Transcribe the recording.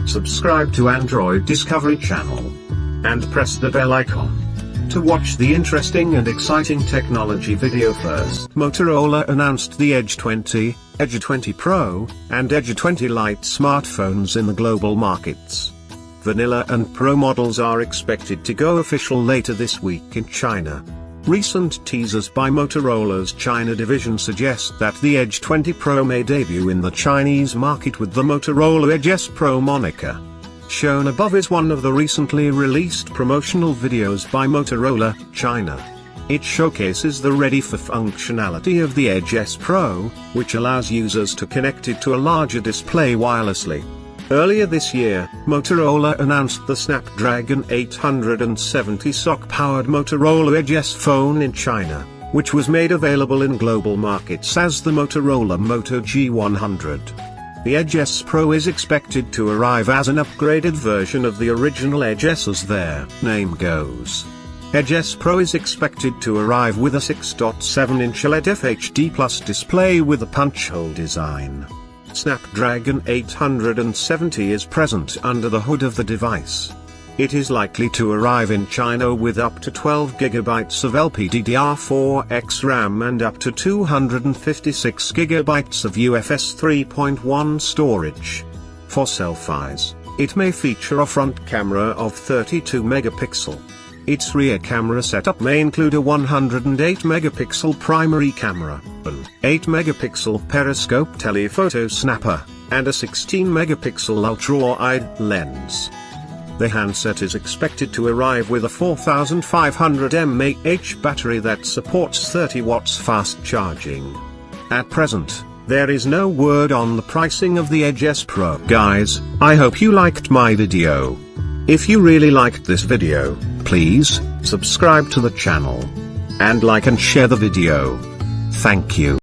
subscribe to Android Discovery Channel, and press the bell icon to watch the interesting and exciting technology video first. Motorola announced the Edge 20, Edge 20 Pro, and Edge 20 Lite smartphones in the global markets. Vanilla and Pro models are expected to go official later this week in China. Recent teasers by Motorola's China division suggest that the Edge 20 Pro may debut in the Chinese market with the Motorola Edge S Pro moniker. Shown above is one of the recently released promotional videos by Motorola, China. It showcases the ready-for functionality of the Edge S Pro, which allows users to connect it to a larger display wirelessly. Earlier this year, Motorola announced the Snapdragon 870 SoC-powered Motorola Edge S phone in China, which was made available in global markets as the Motorola Moto G100. The Edge S Pro is expected to arrive as an upgraded version of the original Edge S, as their name goes. Edge S Pro is expected to arrive with a 6.7-inch OLED FHD Plus display with a punch-hole design. Snapdragon 870 is present under the hood of the device. It is likely to arrive in China with up to 12 GB of LPDDR4X RAM and up to 256 GB of UFS 3.1 storage. For selfies, it may feature a front camera of 32 megapixel. Its rear camera setup may include a 108 megapixel primary camera, an 8 megapixel periscope telephoto snapper, and a 16 megapixel ultra-wide lens. The handset is expected to arrive with a 4500 mAh battery that supports 30 watts fast charging. At present, there is no word on the pricing of the Edge S Pro. Guys, I hope you liked my video. If you really liked this video, please subscribe to the channel and like and share the video. Thank you.